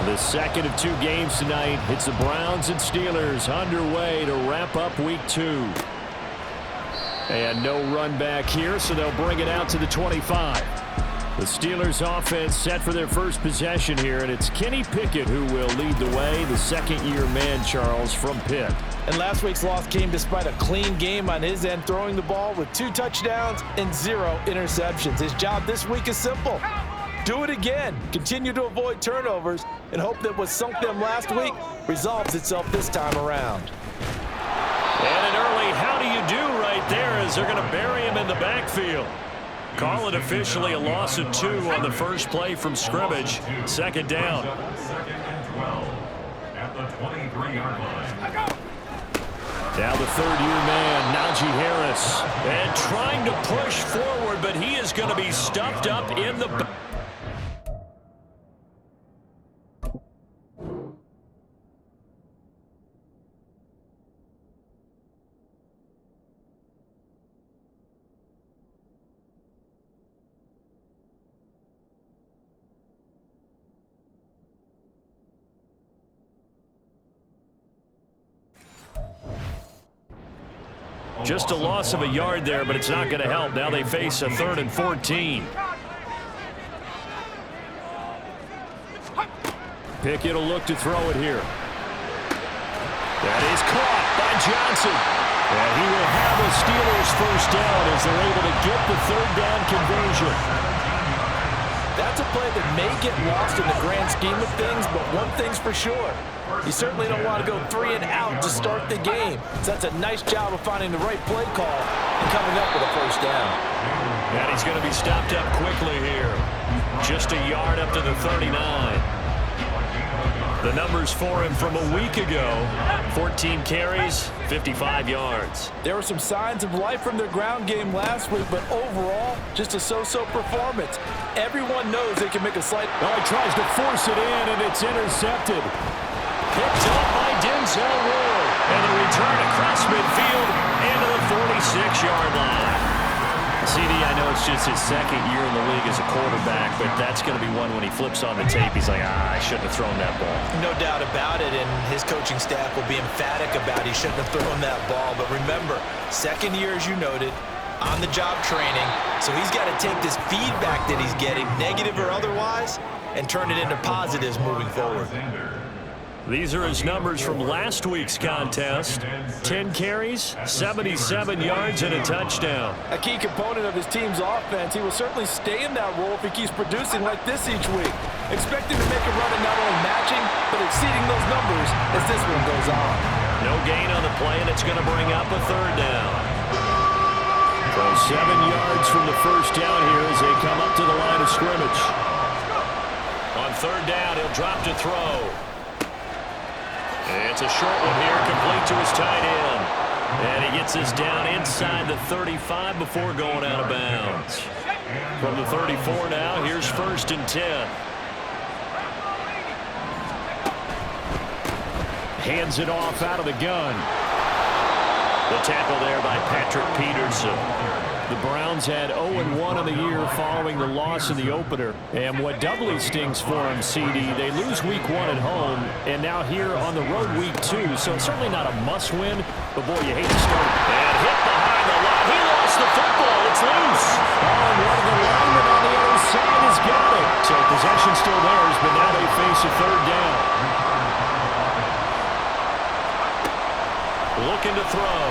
The second of 2 games tonight. It's the Browns and Steelers underway to wrap up week 2. And no run back here, so they'll bring it out to the 25. The Steelers offense set for their first possession here, and it's Kenny Pickett who will lead the way, the second-year man, Charles, from Pitt. And last week's loss came despite a clean game on his end, throwing the ball with 2 touchdowns and 0 interceptions. His job this week is simple. Do it again. Continue to avoid turnovers and hope that what sunk them last week resolves itself this time around. And an early how do you do right there as they're going to bury him in the backfield. Call it officially a loss of 2 on the first play from scrimmage. Second down. Second and 12 at the 23-yard line. Now the third-year man, Najee Harris. And trying to push forward, but he is going to be stuffed up in the back. Just a loss of a yard there, but it's not going to help. Now they face a 3rd and 14. Pickett will look to throw it here. That is caught by Johnson. And he will have a Steelers first down as they're able to get the 3rd down conversion. That's a play that may get lost in the grand scheme of things, but one thing's for sure. You certainly don't want to go 3 and out to start the game. So that's a nice job of finding the right play call and coming up with a first down. And he's going to be stopped up quickly here. Just a yard up to the 39. The numbers for him from a week ago: 14 carries, 55 yards. There were some signs of life from their ground game last week, but overall, just a so-so performance. Everyone knows they can make a slight... Oh, he tries to force it in, and it's intercepted. Picked up by Denzel Ward. And a return across midfield into the 46-yard line. CD, I know it's just his second year in the league as a quarterback, but that's going to be one when he flips on the tape. He's like, I shouldn't have thrown that ball. No doubt about it, and his coaching staff will be emphatic about he shouldn't have thrown that ball. But remember, second year, as you noted, on-the-job training, so he's got to take this feedback that he's getting, negative or otherwise, and turn it into positives moving forward. These are his numbers from last week's contest. 10 carries, 77 yards, and a touchdown. A key component of his team's offense. He will certainly stay in that role if he keeps producing like this each week. Expect him to make a run at not only matching, but exceeding those numbers as this one goes on. No gain on the play, and it's going to bring up a 3rd down. So 7 yards from the first down here as they come up to the line of scrimmage. On 3rd down, he'll drop to throw. It's a short one here, complete to his tight end. And he gets this down inside the 35 before going out of bounds. From the 34 now, here's 1st and 10. Hands it off out of the gun. The tackle there by Patrick Peterson. The Browns had 0-1 on the year following the loss in the opener. And what doubly stings for them, CD, they lose week 1 at home, and now here on the road week 2. So it's certainly not a must-win, but boy, you hate to start. And hit behind the line. He lost the football. It's loose. Oh, and one of the linemen on the other side has got it. So possession still theirs, but now they face a 3rd down. Looking to throw.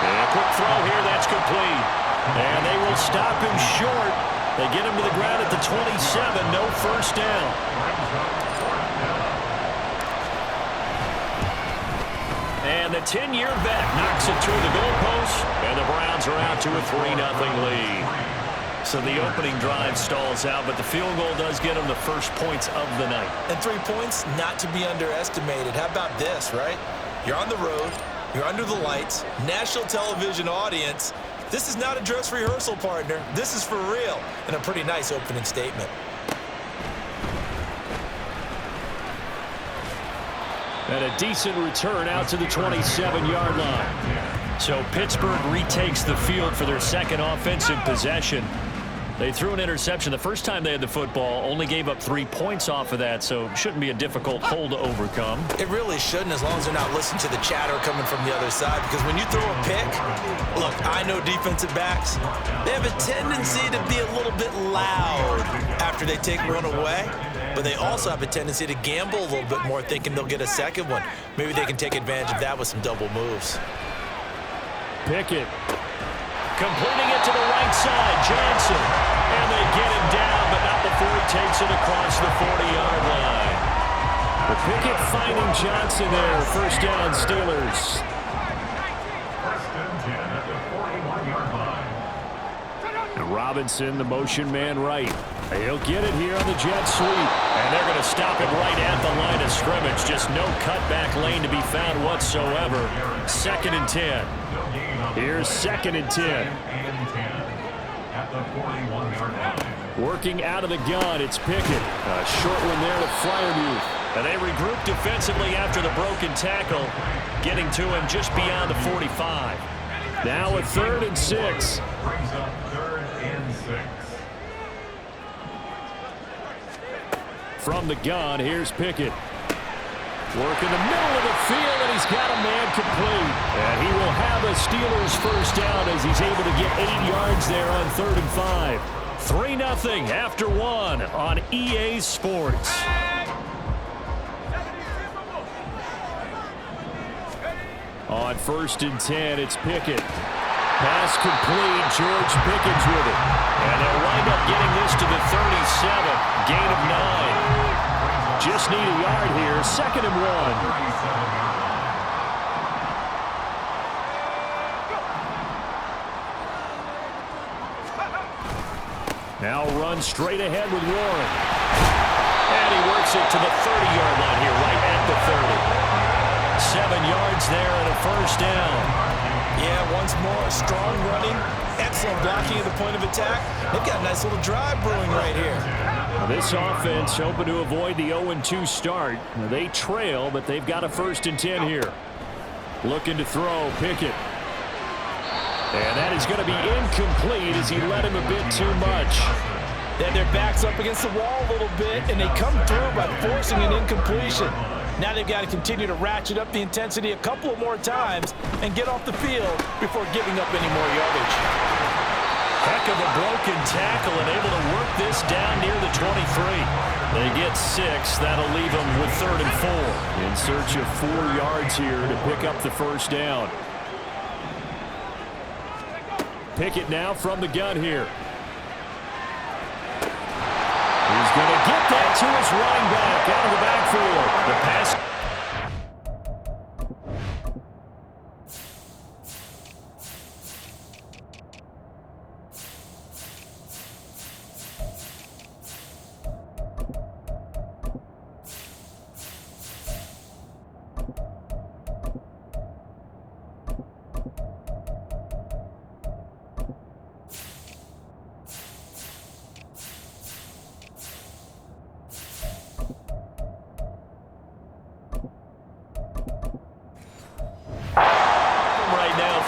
And a quick throw here, that's complete. And they will stop him short. They get him to the ground at the 27, no first down. And the 10-year vet knocks it through the goalpost, and the Browns are out to a 3-0 lead. So the opening drive stalls out, but the field goal does get them the first points of the night. And 3 points, not to be underestimated. How about this, right? You're on the road. You're under the lights, national television audience. This is not a dress rehearsal, partner. This is for real, and a pretty nice opening statement. And a decent return out to the 27-yard line. So Pittsburgh retakes the field for their second offensive possession. They threw an interception the first time they had the football, only gave up 3 points off of that, so shouldn't be a difficult hole to overcome. It really shouldn't, as long as they're not listening to the chatter coming from the other side, because when you throw a pick, look, I know defensive backs, they have a tendency to be a little bit loud after they take one away, but they also have a tendency to gamble a little bit more, thinking they'll get a second one. Maybe they can take advantage of that with some double moves. Pickett. Completing it to the right side, Johnson. And they get him down, but not before he takes it across the 40-yard line. But Pickett finding Johnson there. First down, Steelers. First and 10 at the 41-yard line. And Robinson, the motion man right. He'll get it here on the jet sweep. And they're going to stop it right at the line of scrimmage. Just no cutback lane to be found whatsoever. Second and 10. Here's second and 10. At the 41-yard line. Working out of the gun, it's Pickett. A short one there to Fryermuth. And they regroup defensively after the broken tackle, getting to him just beyond the 45. Now a 3rd and 6. Brings up 3rd and 6. From the gun, here's Pickett. Work in the middle of the field, and he's got a man complete. And he will have a Steelers first down as he's able to get 8 yards there on 3rd and 5. 3-0 after 1 on EA Sports. On 1st and 10, it's Pickett. Pass complete, George Pickens with it. And they'll wind up getting this to the 37, gain of 9. Just need a yard here, 2nd and 1. Now run straight ahead with Warren. And he works it to the 30-yard line here, right at the 30. 7 yards there and a first down. Yeah, once more, strong running, excellent blocking at the point of attack. They've got a nice little drive brewing right here. Now this offense hoping to avoid the 0-2 start. Now they trail, but they've got a 1st and 10 here. Looking to throw, Pickett. And that is going to be incomplete as he let him a bit too much. They had their backs up against the wall a little bit, and they come through by forcing an incompletion. Now they've got to continue to ratchet up the intensity a couple of more times and get off the field before giving up any more yardage. Heck of a broken tackle and able to work this down near the 23. They get 6. That'll leave them with 3rd and 4. In search of 4 yards here to pick up the first down. Pickett now from the gun here. He's going to get that to his running back out of the backfield. The pass.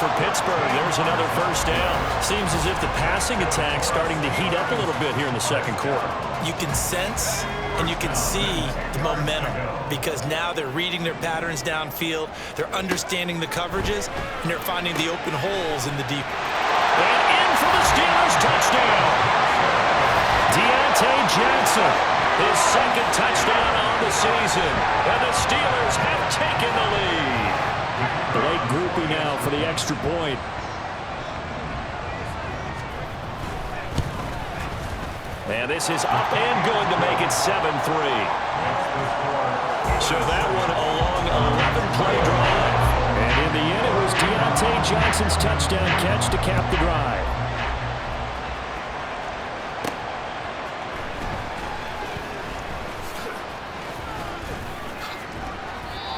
For Pittsburgh, there's another first down. Seems as if the passing attack's starting to heat up a little bit here in the second quarter. You can sense and you can see the momentum because now they're reading their patterns downfield, they're understanding the coverages, and they're finding the open holes in the deep. And in for the Steelers touchdown. Deontay Johnson, his 2nd touchdown on the season, and the Steelers have taken the lead. Late groupie now for the extra point. And this is up and good to make it 7-3. So that one a long 11-play drive. And in the end, it was Deontay Johnson's touchdown catch to cap the drive.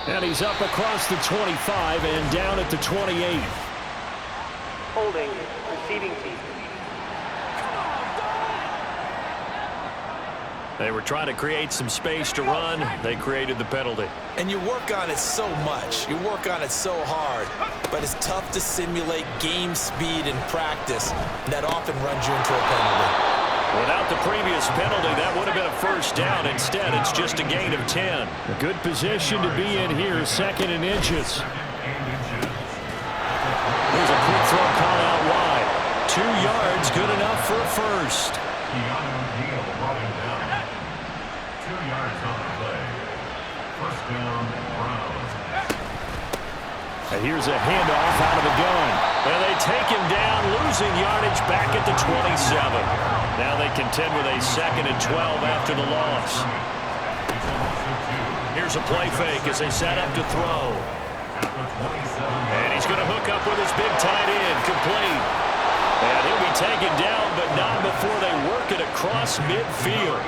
And he's up across the 25 and down at the 28. Holding, receiving team. They were trying to create some space to run. They created the penalty. And you work on it so much. You work on it so hard. But it's tough to simulate game speed in practice. That often runs you into a penalty. Without the previous penalty, that would have been a first down. Instead, it's just a gain of 10. A good position to be in here, 2nd and inches. Here's a quick throw call out wide. 2 yards, good enough for a first. 2 yards on the play. First down, Browns. And here's a handoff out of the gun. And they take him down, losing yardage back at the 27. Now they contend with a 2nd and 12 after the loss. Here's a play fake as they set up to throw. And he's going to hook up with his big tight end, complete. And he'll be taken down, but not before they work it across midfield.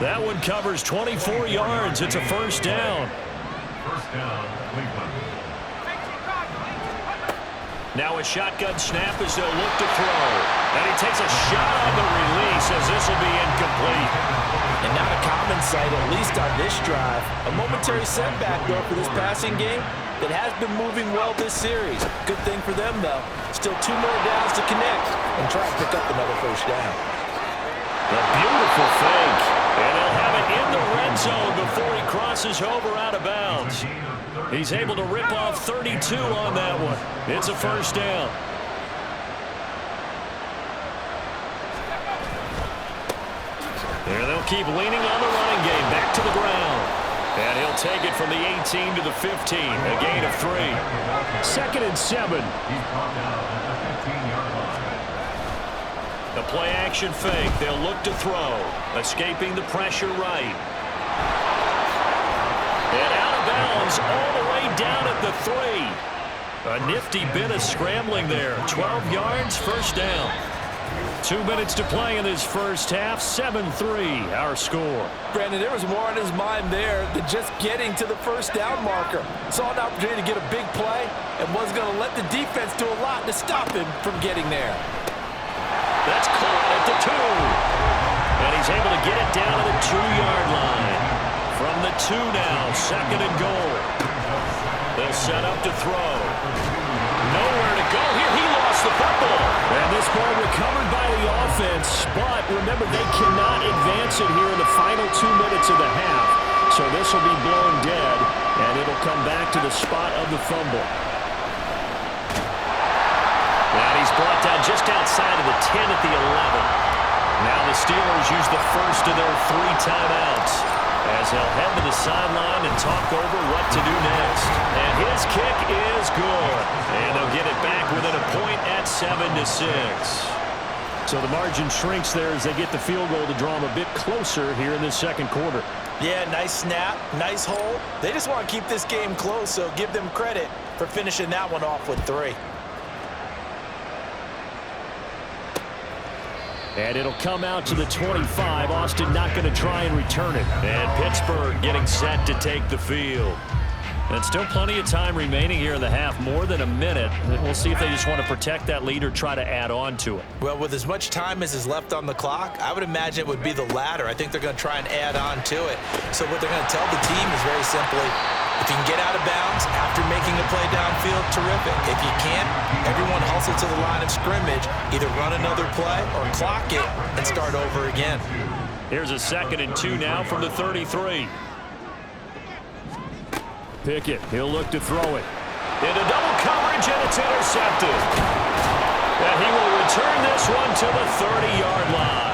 That one covers 24 yards. It's a first down. First down, Cleveland. Now a shotgun snap as they'll look to throw. And he takes a shot on the release as this will be incomplete. And not a common sight, at least on this drive. A momentary setback, though, for this passing game that has been moving well this series. Good thing for them, though. Still 2 more downs to connect and try to pick up another first down. A beautiful fake. And they'll have it in the red zone before he crosses over out of bounds. He's able to rip off 32 on that one. It's a first down. There they'll keep leaning on the running game. Back to the ground. And he'll take it from the 18 to the 15. A gain of 3. 2nd and 7. He's brought down at the 15-yard line. The play action fake. They'll look to throw. Escaping the pressure right. And out of bounds all the way down at the 3. A nifty bit of scrambling there. 12 yards, first down. 2 minutes to play in this first half. 7-3, our score. Brandon, there was more on his mind there than just getting to the first down marker. Saw an opportunity to get a big play and was going to let the defense do a lot to stop him from getting there. That's caught at the 2. And he's able to get it down to the 2-yard line. From the 2 now, 2nd and goal. They'll set up to throw. Nowhere to go here. He lost the football. And this ball recovered by the offense. But remember, they cannot advance it here in the final 2 minutes of the half. So this will be blown dead, and it'll come back to the spot of the fumble. And he's brought down just outside of the 10 at the 11. Now the Steelers use the first of their 3 timeouts as they'll head to the sideline and talk over what to do next. And his kick is good. And they'll get it back within a point at 7-6. So the margin shrinks there as they get the field goal to draw them a bit closer here in this second quarter. Yeah, nice snap, nice hole. They just want to keep this game close, so give them credit for finishing that one off with 3. And it'll come out to the 25. Austin not going to try and return it. And Pittsburgh getting set to take the field. And still plenty of time remaining here in the half, more than a minute. We'll see if they just want to protect that lead or try to add on to it. Well, with as much time as is left on the clock, I would imagine it would be the latter. I think they're going to try and add on to it. So what they're going to tell the team is very simply, if you can get out of bounds after making a play downfield, terrific. If you can't, everyone hustle to the line of scrimmage, either run another play or clock it and start over again. Here's a 2nd and 2 now from the 33. Pickett, he'll look to throw it. Into double coverage, and it's intercepted. And he will return this one to the 30-yard line.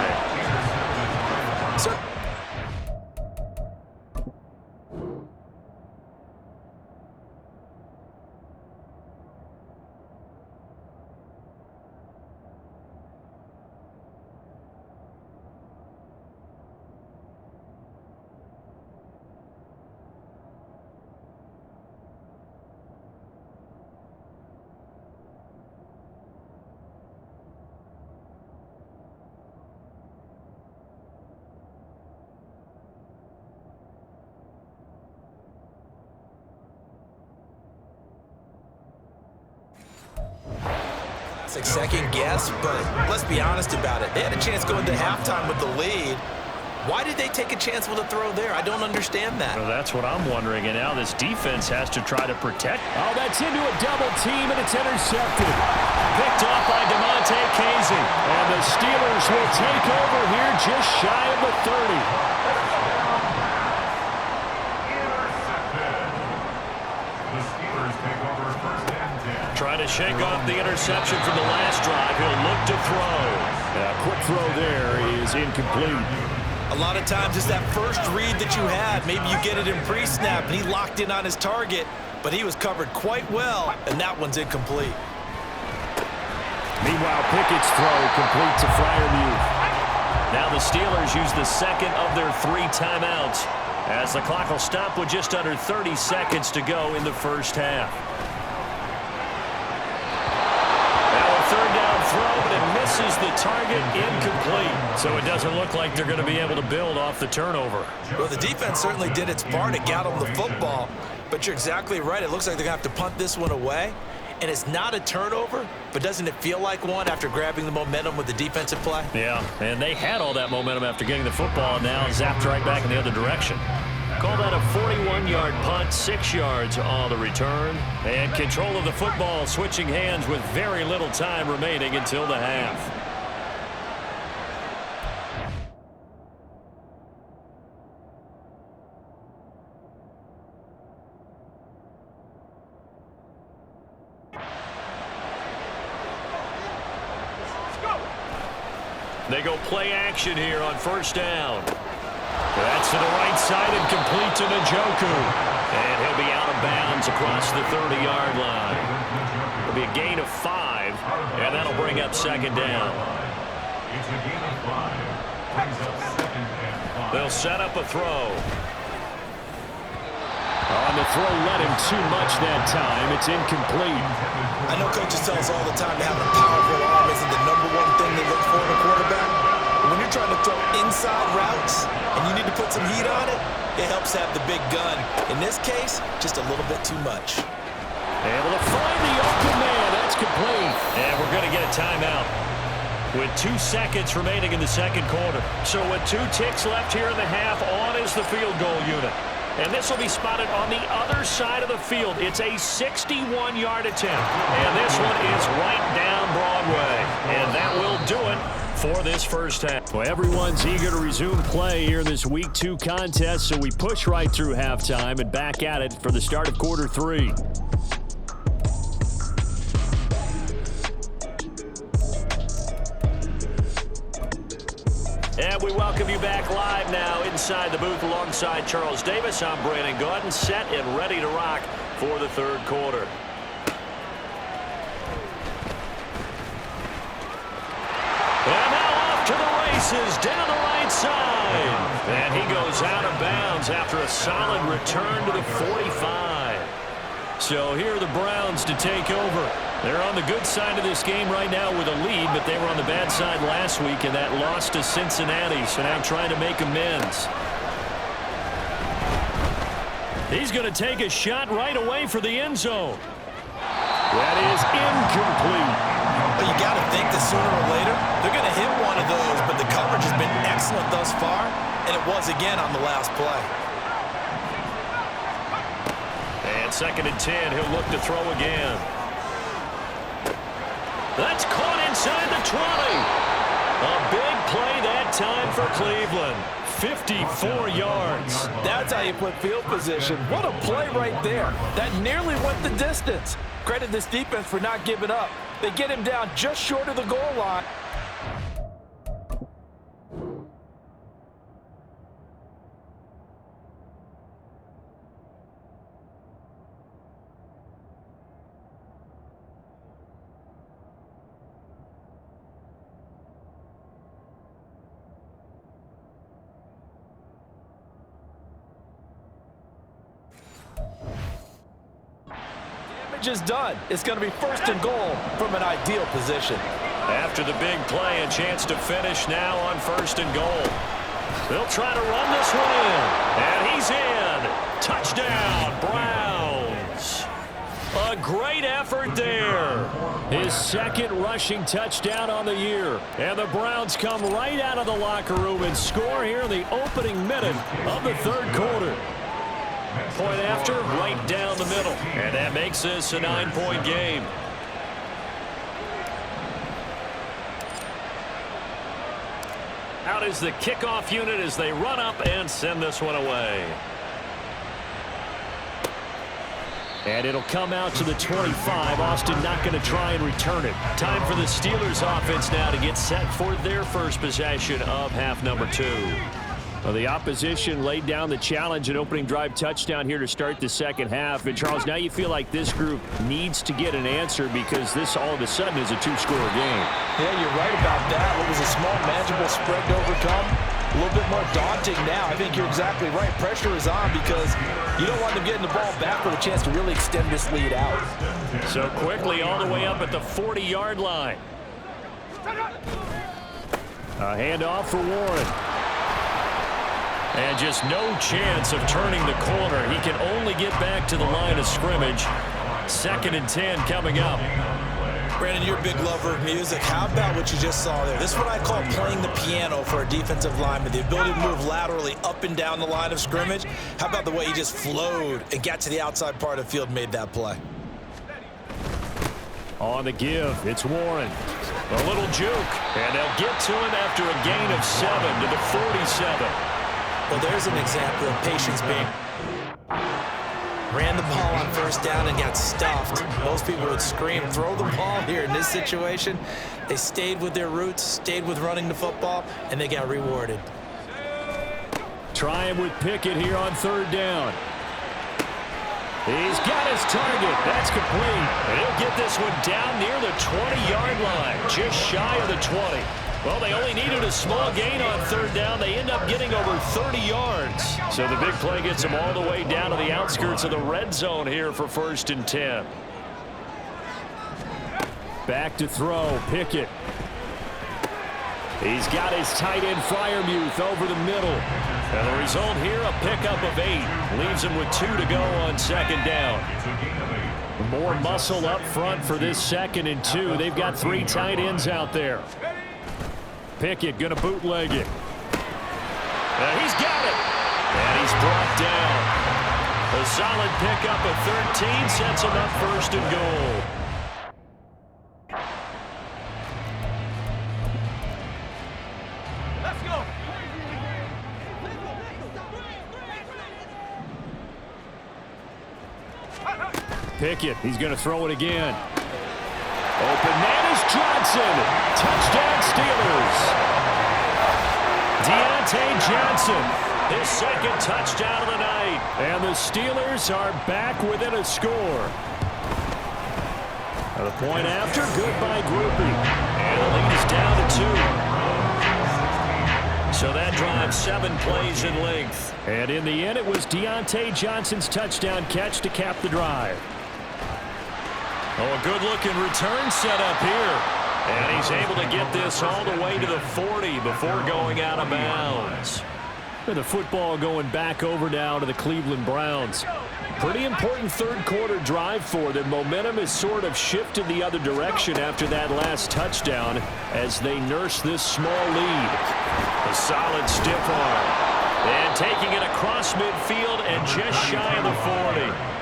So second guess, but let's be honest about it. They had a chance going to halftime with the lead. Why did they take a chance with a throw there? I don't understand that. Well, that's what I'm wondering, and now this defense has to try to protect. Oh, that's into a double team, and it's intercepted. Picked off by Damontae Kazee. And the Steelers will take over here just shy of the 30. The Steelers take over first and 10. Trying to shake off the interception from the last drive. He'll look to throw. Quick throw there is incomplete. A lot of times it's that first read that you had. Maybe you get it in pre-snap, and he locked in on his target, but he was covered quite well, and that one's incomplete. Meanwhile, Pickett's throw complete to Freiermuth. Now the Steelers use the second of their 3 timeouts as the clock will stop with just under 30 seconds to go in the first half. Now a third down throw that misses the target, incomplete. So it doesn't look like they're going to be able to build off the turnover. Well, the defense certainly did its part. It got them the football, but you're exactly right. It looks like they're going to have to punt this one away. And it's not a turnover, but doesn't it feel like one after grabbing the momentum with the defensive play? Yeah, and they had all that momentum after getting the football, and now zapped right back in the other direction. Call that a 41-yard punt, 6 yards on the return. And control of the football switching hands with very little time remaining until the half. They go play action here on first down. That's to the right side and complete to Njoku. And he'll be out of bounds across the 30-yard line. It'll be a gain of 5, and that'll bring up second down. It's a gain of 5. Brings up second and 5. They'll set up a throw. On the throw led him too much that time. It's incomplete. I know coaches tell us all the time that having a powerful arm isn't the #1 thing they look for in a quarterback. But when you're trying to throw inside routes and you need to put some heat on it, it helps have the big gun. In this case, just a little bit too much. Able to find the open man. That's complete. And we're going to get a timeout with 2 seconds remaining in the second quarter. So with 2 ticks left here in the half, on is the field goal unit. And this will be spotted on the other side of the field. It's a 61-yard attempt. And this one is right down Broadway. And that will do it for this first half. Well, everyone's eager to resume play here in this Week 2 contest, so we push right through halftime and back at it for the start of quarter 3. And we welcome you back live now inside the booth alongside Charles Davis. I'm Brandon Gordon, set and ready to rock for the third quarter. And now off to the races down the right side. And he goes out of bounds after a solid return to the 45. So here are the Browns to take over. They're on the good side of this game right now with a lead, but they were on the bad side last week in that loss to Cincinnati, so now trying to make amends. He's going to take a shot right away for the end zone. That is incomplete. But you got to think that sooner or later, they're going to hit one of those, but the coverage has been excellent thus far, and it was again on the last play. And second and 10, he'll look to throw again. That's caught inside the 20. A big play that time for Cleveland. 54 yards. That's how you put field position. What a play right there. That nearly went the distance. Credit this defense for not giving up. They get him down just short of the goal line. Is done. It's going to be first and goal from an ideal position. After the big play, a chance to finish now on first and goal. They'll try to run this one in. And he's in. Touchdown, Browns. A great effort there. His second rushing touchdown on the year. And the Browns come right out of the locker room and score here in the opening minute of the third quarter. Point after, right down the middle. And that makes this a 9-point game. Out is the kickoff unit as they run up and send this one away. And it'll come out to the 25. Austin not going to try and return it. Time for the Steelers offense now to get set for their first possession of half number 2. Well, the opposition laid down the challenge, an opening drive touchdown here to start the second half. And, Charles, now you feel like this group needs to get an answer because this all of a sudden is a 2-score game. Yeah, you're right about that. What was a small, manageable spread to overcome? A little bit more daunting now. I think you're exactly right. Pressure is on because you don't want them getting the ball back with a chance to really extend this lead out. So quickly all the way up at the 40-yard line. A handoff for Warren. And just no chance of turning the corner. He can only get back to the line of scrimmage. 2nd and 10 coming up. Brandon, you're a big lover of music. How about what you just saw there? This is what I call playing the piano for a defensive lineman. The ability to move laterally up and down the line of scrimmage. How about the way he just flowed and got to the outside part of the field and made that play? On the give, it's Warren. A little juke, and they'll get to him after a gain of 7 to the 47. Well, there's an example of patience being... Ran the ball on first down and got stuffed. Most people would scream, throw the ball here. In this situation, they stayed with their roots, stayed with running the football, and they got rewarded. Try him with Pickett here on 3rd down. He's got his target. That's complete. And he'll get this one down near the 20-yard line, just shy of the 20. Well, they only needed a small gain on 3rd down. They end up getting over 30 yards. So the big play gets them all the way down to the outskirts of the red zone here for 1st and 10. Back to throw, Pickett. He's got his tight end Freiermuth over the middle. And the result here, a pickup of 8. Leaves him with 2 to go on 2nd down. More muscle up front for this 2nd and 2. They've got 3 tight ends out there. Pickett going to bootleg it. He's got it. And he's brought down. A solid pickup of 13 sets him up 1st and goal. Let's go. Pickett, he's going to throw it again. Open man is Johnson. Touchdown Steelers. Deontay Johnson, his 2nd touchdown of the night. And the Steelers are back within a score. The point after, good by Groupie. And the lead is down to 2. So that drive 7 plays in length. And in the end, it was Deontay Johnson's touchdown catch to cap the drive. Oh, a good-looking return set up here. And he's able to get this all the way to the 40 before going out of bounds. And the football going back over now to the Cleveland Browns. Pretty important 3rd quarter drive for them. Momentum has sort of shifted the other direction after that last touchdown as they nurse this small lead. A solid stiff arm. And taking it across midfield and just shy of the 40.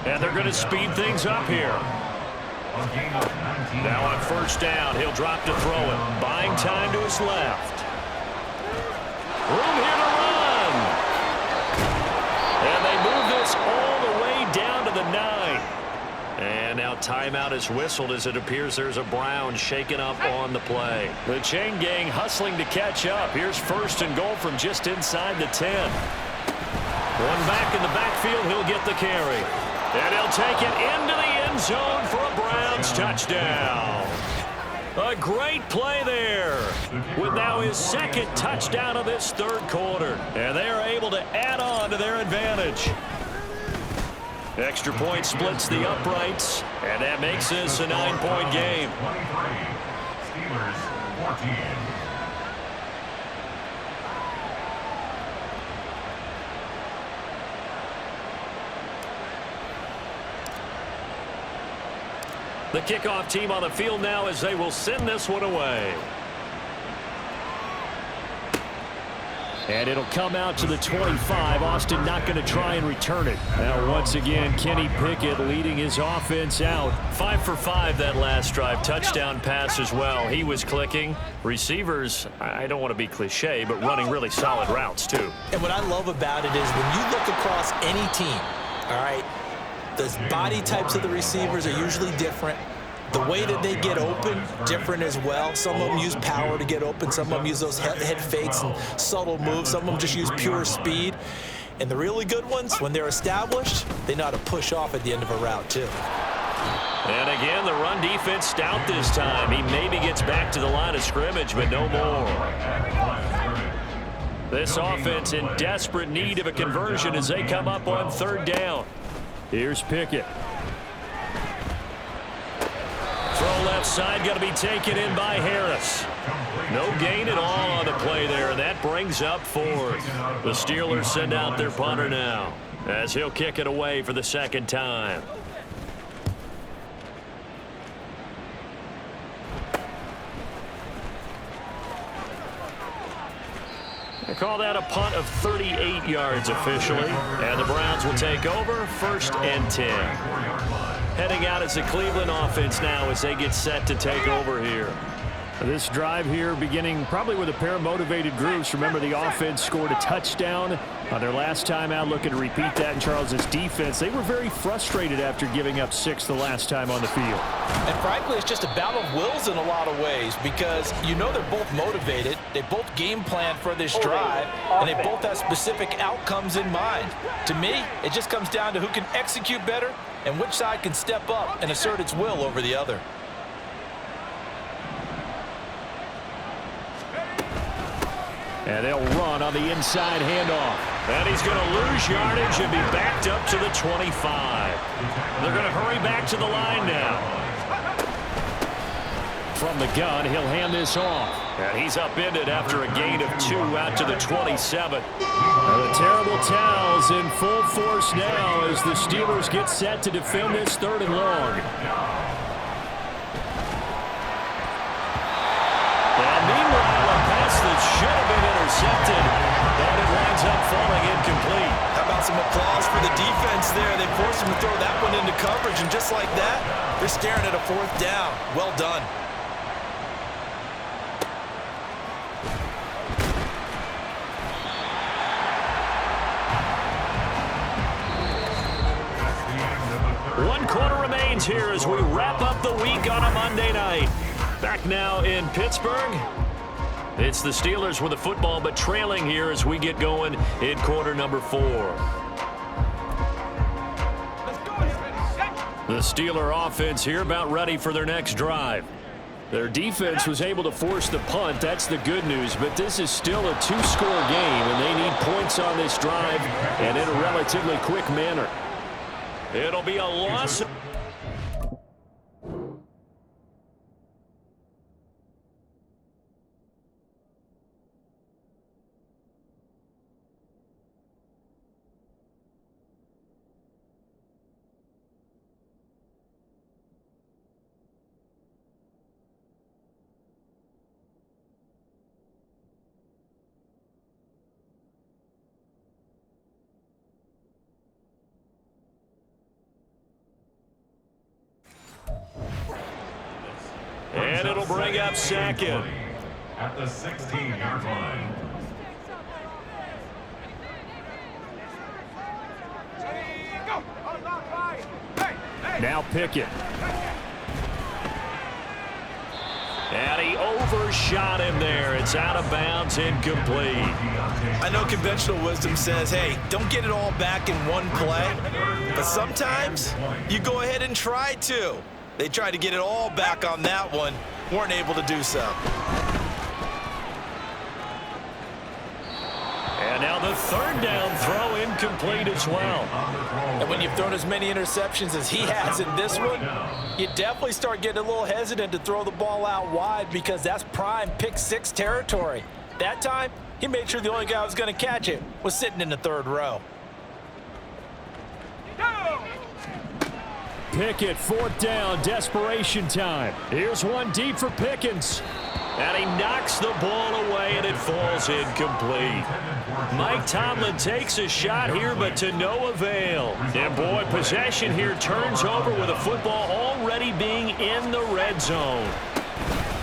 And they're going to speed things up here. Now on 1st down, he'll drop to throw it. Buying time to his left. Room here to run. And they move this all the way down to the 9. And now timeout is whistled as it appears there's a Brown shaken up on the play. The chain gang hustling to catch up. Here's 1st and goal from just inside the 10. One back in the backfield, he'll get the carry. And he'll take it into the end zone for a Browns touchdown. A great play there with now his 2nd touchdown of this 3rd quarter. And they are able to add on to their advantage. Extra point splits the uprights, and that makes this a 9-point game. 23. Steelers 14. The kickoff team on the field now as they will send this one away. And it'll come out to the 25. Austin not going to try and return it. Now, once again, Kenny Pickett leading his offense out. 5 for 5 that last drive. Touchdown pass as well. He was clicking. Receivers, I don't want to be cliche, but running really solid routes, too. And what I love about it is when you look across any team, all right, the body types of the receivers are usually different. The way that they get open, different as well. Some of them use power to get open. Some of them use those head fakes and subtle moves. Some of them just use pure speed. And the really good ones, when they're established, they know how to push off at the end of a route, too. And again, the run defense stout this time. He maybe gets back to the line of scrimmage, but no more. This offense in desperate need of a conversion as they come up on 3rd down. Here's Pickett. Throw left side, got to be taken in by Harris. No gain at all on the play there, and that brings up 4th. The Steelers send out their punter now as he'll kick it away for the 2nd time. They call that a punt of 38 yards officially, and the Browns will take over 1st and 10. Heading out as the Cleveland offense now as they get set to take over here. This drive here beginning probably with a pair of motivated groups. Remember, the offense scored a touchdown on their last time out, looking to repeat that in Charles's defense. They were very frustrated after giving up 6 the last time on the field. And frankly, it's just a battle of wills in a lot of ways because you know they're both motivated. They both game plan for this drive, and they both have specific outcomes in mind. To me, it just comes down to who can execute better and which side can step up and assert its will over the other. And they'll run on the inside handoff. And he's going to lose yardage and be backed up to the 25. They're going to hurry back to the line now. From the gun, he'll hand this off. And he's upended after a gain of 2 out to the 27. And the terrible towels in full force now as the Steelers get set to defend this 3rd and long. And meanwhile, a pass that should have been intercepted, and it winds up falling incomplete. How about some applause for the defense there? They forced him to throw that one into coverage, and just like that, they're staring at a 4th down. Well done. One quarter remains here as we wrap up the week on a Monday night. Back now in Pittsburgh. It's the Steelers with the football, but trailing here as we get going in quarter number 4. The Steeler offense here about ready for their next drive. Their defense was able to force the punt. That's the good news, but this is still a 2-score game, and they need points on this drive and in a relatively quick manner. It'll be a loss. And it'll bring up 2nd. At the 16-yard line. Now Pickett. And he overshot him there. It's out of bounds, incomplete. I know conventional wisdom says, hey, don't get it all back in one play. But sometimes you go ahead and try to. They tried to get it all back on that one. Weren't able to do so. And now the 3rd down throw incomplete as well. And when you've thrown as many interceptions as he has in this one, you definitely start getting a little hesitant to throw the ball out wide because that's prime pick-6 territory. That time, he made sure the only guy who was going to catch it was sitting in the 3rd row. Pickett, 4th down, desperation time. Here's one deep for Pickens. And he knocks the ball away, and it falls incomplete. Mike Tomlin takes a shot here, but to no avail. And, boy, possession here turns over with a football already being in the red zone.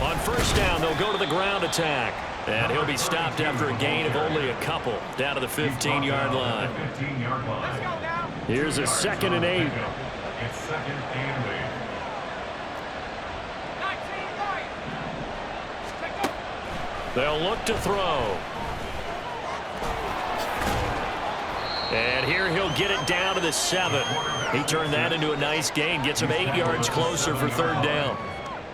On first down, they'll go to the ground attack. And he'll be stopped after a gain of only a couple, down to the 15-yard line. Here's a 2nd and 8. It's 2nd and 8. They'll look to throw. And here he'll get it down to the 7. He turned that into a nice gain, gets him 8 yards closer for 3rd down.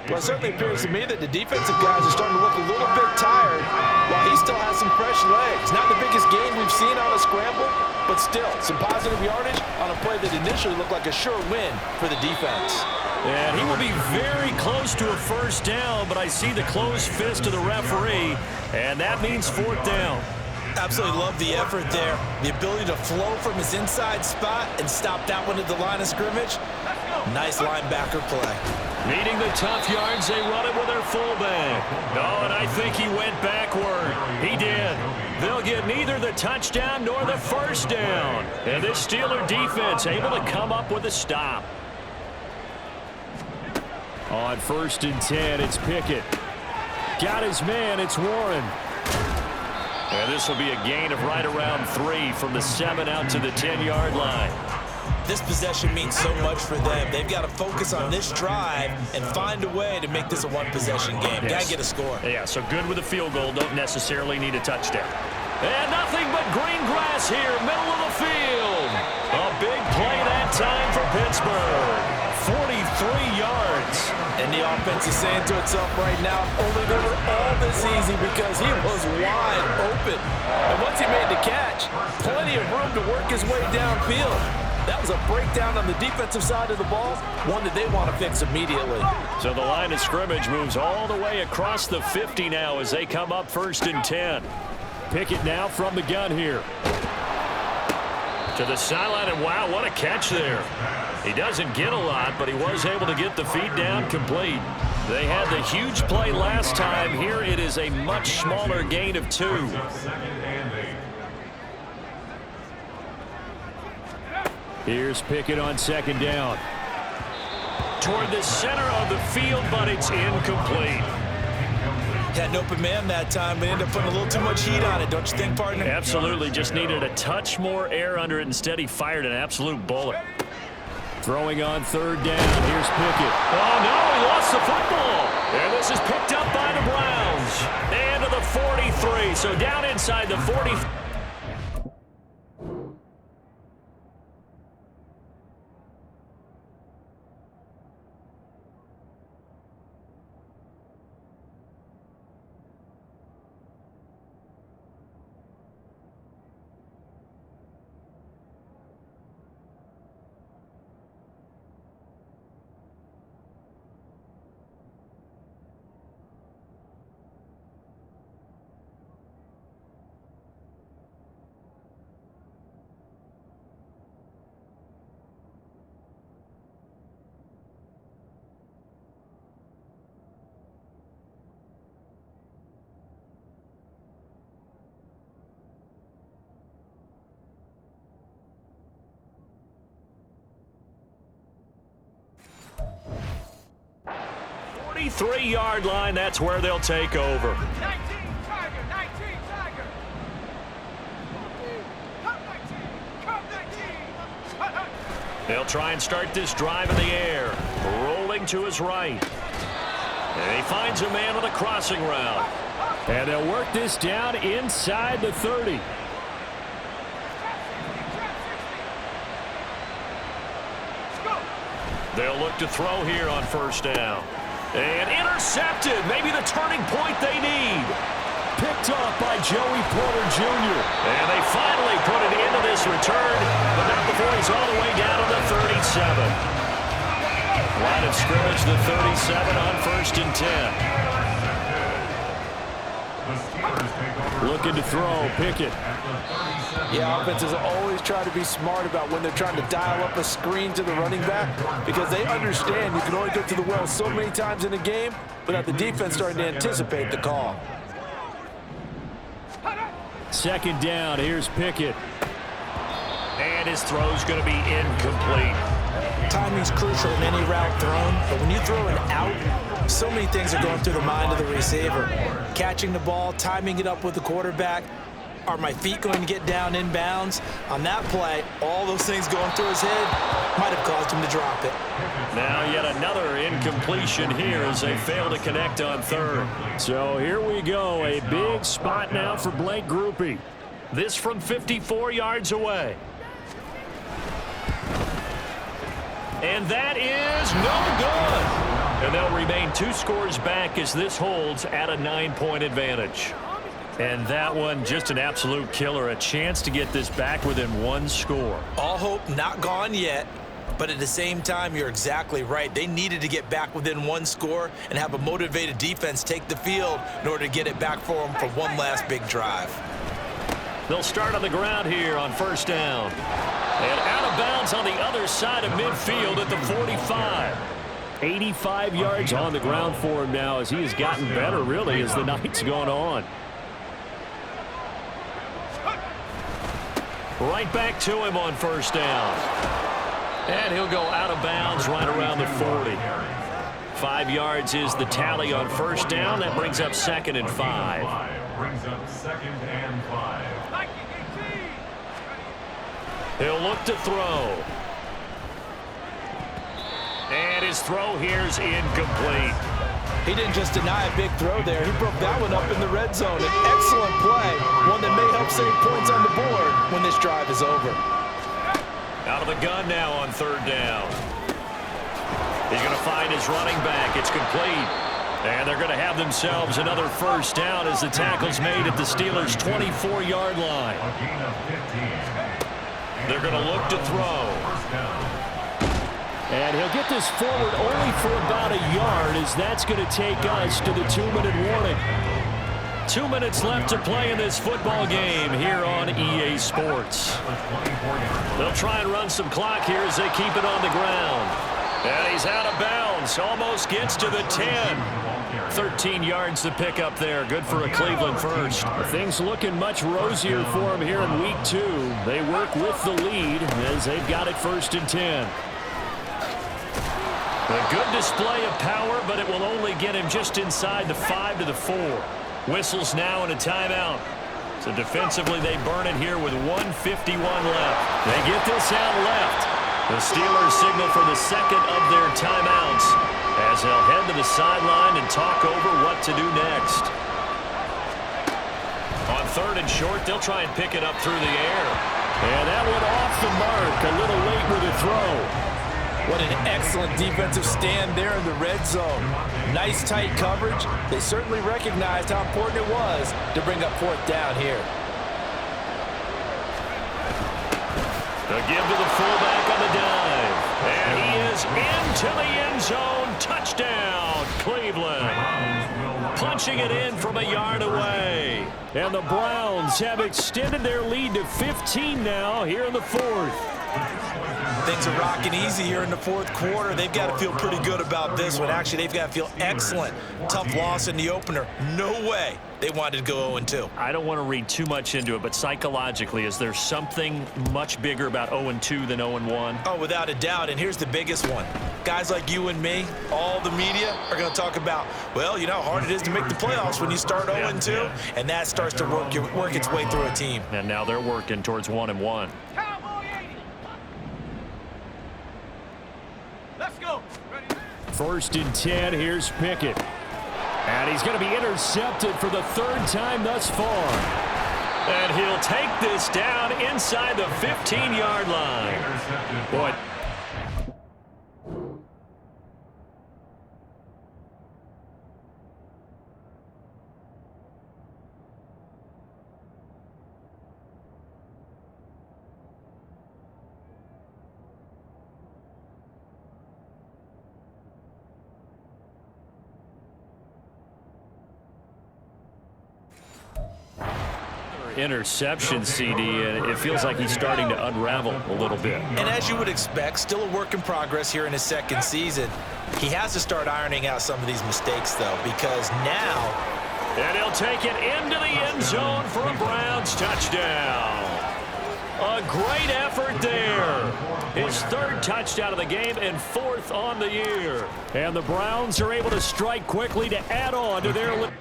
Well, it certainly appears to me that the defensive guys are starting to look a little bit tired while he still has some fresh legs. Not the biggest gain we've seen on a scramble, but still some positive yardage on a play that initially looked like a sure win for the defense. And he will be very close to a 1st down, but I see the closed fist of the referee, and that means 4th down. Absolutely love the effort there. The ability to flow from his inside spot and stop that one at the line of scrimmage. Nice linebacker play. Needing the tough yards, they run it with their fullback. Oh, and I think he went backward. He did. They'll get neither the touchdown nor the 1st down. And this Steeler defense able to come up with a stop. On 1st and 10, it's Pickett. Got his man, it's Warren. And this will be a gain of right around 3 from the 7 out to the 10-yard line. This possession means so much for them. They've got to focus on this drive and find a way to make this a one-possession game. Got to get a score. Yeah, so good with a field goal. Don't necessarily need a touchdown. And nothing but green grass here, middle of the field. A big play that time for Pittsburgh. 43 yards. And the offense is saying to itself right now, only they were all this easy because he was wide open. And once he made the catch, plenty of room to work his way downfield. That was a breakdown on the defensive side of the ball, one that they want to fix immediately. So the line of scrimmage moves all the way across the 50 now as they come up 1st and 10. Pickett now from the gun here. To the sideline, and wow, what a catch there. He doesn't get a lot, but he was able to get the feet down complete. They had the huge play last time. Here it is a much smaller gain of 2. Here's Pickett on 2nd down. Toward the center of the field, but it's incomplete. Had an open man that time, but ended up putting a little too much heat on it, don't you think, partner? Absolutely, just needed a touch more air under it. Instead, he fired an absolute bullet. Throwing on 3rd down, here's Pickett. Oh, no, he lost the football. And this is picked up by the Browns. And to the 43, so down inside the 40. Three-yard line, that's where they'll take over. 19 Tiger, 19 Tiger. Come 19, come 19. They'll try and start this drive in the air. Rolling to his right. And he finds a man on the crossing route. And they'll work this down inside the 30. They'll look to throw here on 1st down. And intercepted. Maybe the turning point they need. Picked up by Joey Porter Jr. And they finally put it into this return, but not before he's all the way down to the 37. Line of scrimmage, the 37 on 1st and 10. Looking to throw, Pickett. Yeah, offenses always try to be smart about when they're trying to dial up a screen to the running back because they understand you can only go to the well so many times in a game without the defense starting to anticipate the call. Second down, here's Pickett. And his throw's going to be incomplete. Timing's crucial in any route thrown, but when you throw an out, so many things are going through the mind of the receiver. Catching the ball, timing it up with the quarterback. Are my feet going to get down inbounds? On that play, all those things going through his head might have caused him to drop it. Now yet another incompletion here as they fail to connect on third. So here we go, a big spot now for Blake Grupe. This from 54 yards away. And that is no good. And they'll remain 2 scores back as this holds at a 9-point advantage. And that one, just an absolute killer. A chance to get this back within 1 score. All hope not gone yet, but at the same time, you're exactly right. They needed to get back within 1 score and have a motivated defense take the field in order to get it back for them for one last big drive. They'll start on the ground here on first down. And out of bounds on the other side of midfield at the 45. 85 yards on the ground for him now as he has gotten better, really, as the night's gone on. Right back to him on first down. And he'll go out of bounds right around the 40. 5 yards is the tally on first down. That brings up 2nd and 5. Brings up 2nd and 5. He'll look to throw. And his throw here's incomplete. He didn't just deny a big throw there. He broke that one up in the red zone. An excellent play, one that may help save points on the board when this drive is over. Out of the gun now on third down. He's going to find his running back. It's complete. And they're going to have themselves another first down as the tackle's made at the Steelers' 24-yard line. They're going to look to throw. And he'll get this forward only for about a yard as that's going to take us to the 2-minute warning. 2 minutes left to play in this football game here on EA Sports. They'll try and run some clock here as they keep it on the ground. And he's out of bounds. Almost gets to the 10. 13 yards to pick up there. Good for a Cleveland first. Things looking much rosier for him here in week 2. They work with the lead as they've got it 1st and 10. A good display of power, but it will only get him just inside the 5 to the 4. Whistles now and a timeout. So defensively, they burn it here with 1:51 left. They get this out left. The Steelers signal for the 2nd of their timeouts as they'll head to the sideline and talk over what to do next. On 3rd and short, they'll try and pick it up through the air. And that went off the mark. A little late with a throw. What an excellent defensive stand there in the red zone. Nice tight coverage. They certainly recognized how important it was to bring up 4th down here. The give to the fullback on the dive. And he is into the end zone. Touchdown, Cleveland. Punching it in from a yard away. And the Browns have extended their lead to 15 now here in the 4th. Things are rocking easy here in the 4th quarter. They've got to feel pretty good about this one. Actually, they've got to feel excellent. Tough loss in the opener. No way they wanted to go 0-2. I don't want to read too much into it, but psychologically, is there something much bigger about 0-2 than 0-1? Oh, without a doubt. And here's the biggest one. Guys like you and me, all the media, are going to talk about, well, you know how hard it is to make the playoffs when you start 0-2, and that starts to work its way through a team. And now they're working towards 1-1. Let's go. Ready? 1st and 10, here's Pickett. And he's going to be intercepted for the 3rd time thus far. And he'll take this down inside the 15-yard line. Boy. interceptions, CD, and it feels like he's starting to unravel a little bit. And as you would expect, still a work in progress here in his second season. He has to start ironing out some of these mistakes, though, because now... And he'll take it into the end zone for a Browns touchdown. A great effort there. His third touchdown of the game and fourth on the year. And the Browns are able to strike quickly to add on to their lead.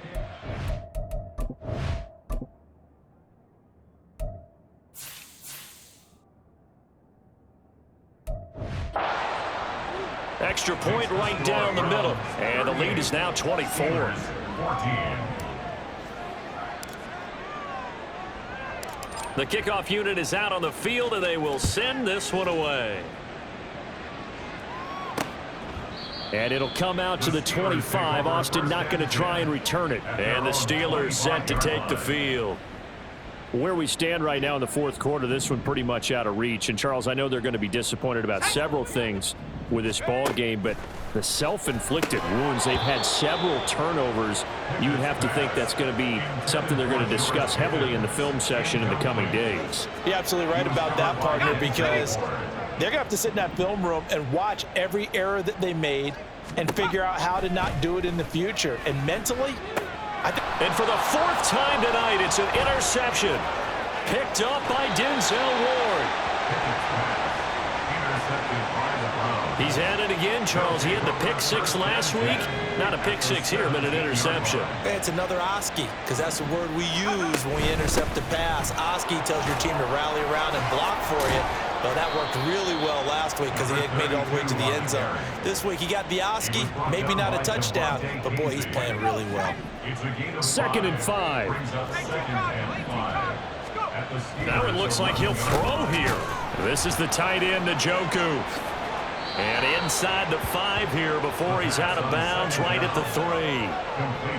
Extra point right down the middle. And the lead is now 24. The kickoff unit is out on the field, and they will send this one away. And it'll come out to the 25. Austin not going to try and return it. And the Steelers set to take the field. Where we stand right now in the fourth quarter, this one pretty much out of reach. And, Charles, I know they're going to be disappointed about several things with this ball game, but the self-inflicted wounds, they've had several turnovers. You would have to think that's going to be something they're going to discuss heavily in the film session in the coming days. You're absolutely right about that, partner, because they're going to have to sit in that film room and watch every error that they made and figure out how to not do it in the future. And mentally, and for the fourth time tonight, it's an interception. Picked up by Denzel Ward. He's at it again, Charles. He had the pick six last week. Not a pick six here, but an interception. It's another Oski, because that's the word we use when we intercept a pass. Oski tells your team to rally around and block for you. Well, that worked really well last week because he made it all the way to the end zone. This week he got the Oski, maybe not a touchdown, but boy, he's playing really well. 2nd and 5. That one looks like he'll throw here. This is the tight end, Njoku. And inside the 5 here before he's out of bounds, right at the 3.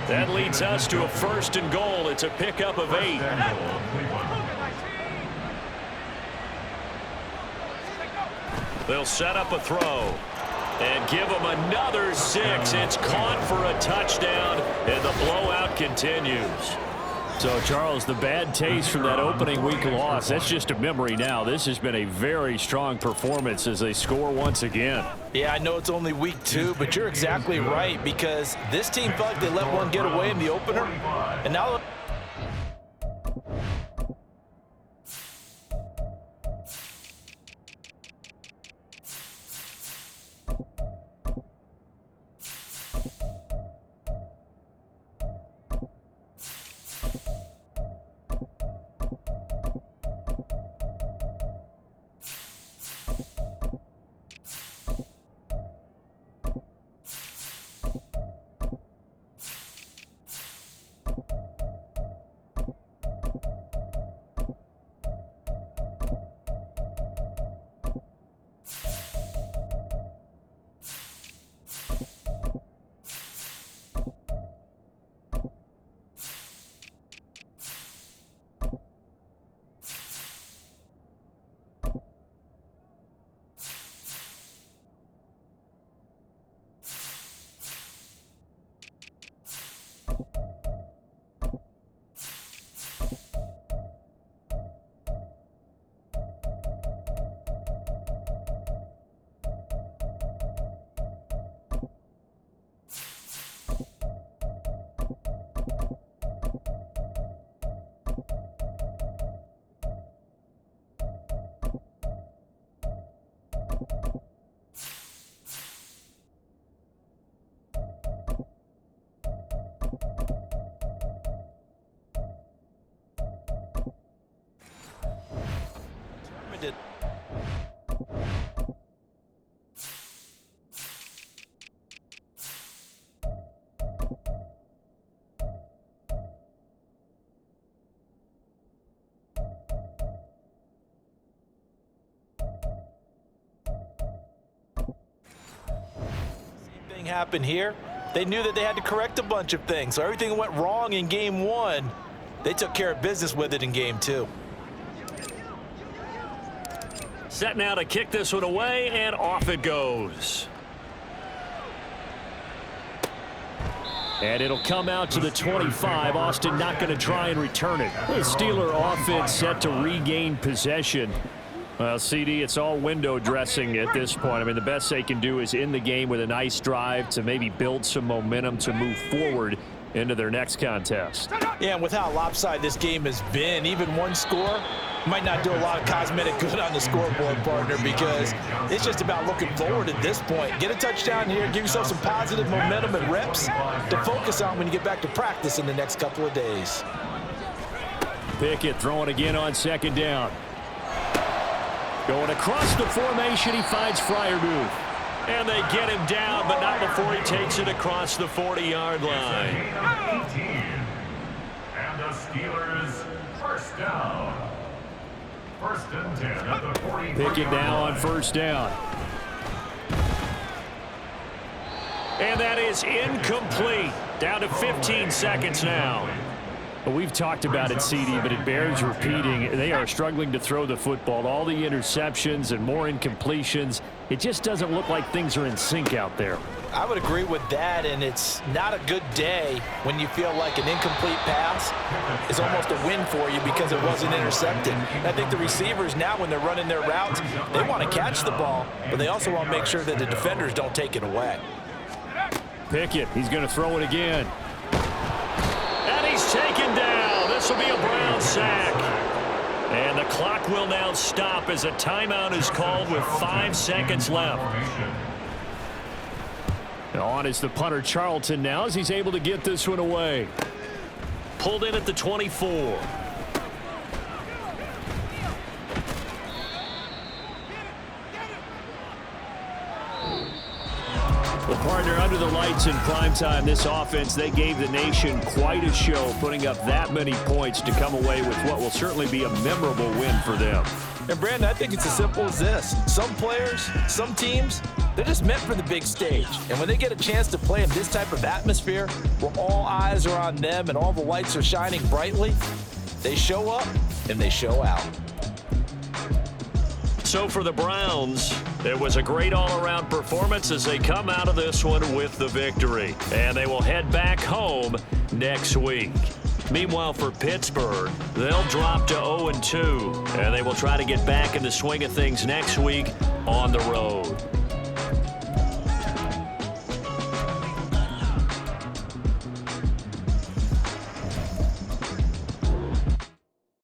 That leads us to a 1st and goal. It's a pickup of 8. They'll set up a throw and give him another 6. It's caught for a touchdown, and the blowout continues. So, Charles, the bad taste from that opening week loss, that's just a memory now. This has been a very strong performance as they score once again. Yeah, I know it's only week 2, but you're exactly right, because this team felt like they let one get away in the opener, and now... Happened here. They knew that they had to correct a bunch of things, so everything went wrong in game 1. They took care of business with it in game 2. Set now to kick this one away, and off it goes. And it'll come out to the 25. Austin not going to try and return it. The Steeler offense set to regain possession. Well, CD, it's all window dressing at this point. I mean, the best they can do is end the game with a nice drive to maybe build some momentum to move forward into their next contest. Yeah, and with how lopsided this game has been, even one score might not do a lot of cosmetic good on the scoreboard, partner, because it's just about looking forward at this point. Get a touchdown here, give yourself some positive momentum and reps to focus on when you get back to practice in the next couple of days. Pickett throwing again on second down. Going across the formation, he finds Freiermuth. And they get him down, but not before he takes it across the 40-yard line. 18. And the Steelers first down. First and 10 at the 40. Pickett now on first down. And that is incomplete. Down to 15 seconds now. Well, we've talked about it, CD, but it bears repeating. They are struggling to throw the football. All the interceptions and more incompletions. It just doesn't look like things are in sync out there. I would agree with that, and it's not a good day when you feel like an incomplete pass is almost a win for you because it wasn't intercepted. And I think the receivers now, when they're running their routes, they want to catch the ball, but they also want to make sure that the defenders don't take it away. Pickett, he's going to throw it again. And he's taken down. This will be a Brown sack. And the clock will now stop as a timeout is called with 5 seconds left. On is the punter Charlton now as he's able to get this one away. Pulled in at the 24. Well, partner, under the lights in primetime, this offense, they gave the nation quite a show, putting up that many points to come away with what will certainly be a memorable win for them. And, Brandon, I think it's as simple as this. Some players, some teams, they're just meant for the big stage. And when they get a chance to play in this type of atmosphere where all eyes are on them and all the lights are shining brightly, they show up and they show out. So for the Browns, it was a great all-around performance as they come out of this one with the victory. And they will head back home next week. Meanwhile, for Pittsburgh, they'll drop to 0-2, and they will try to get back in the swing of things next week on the road.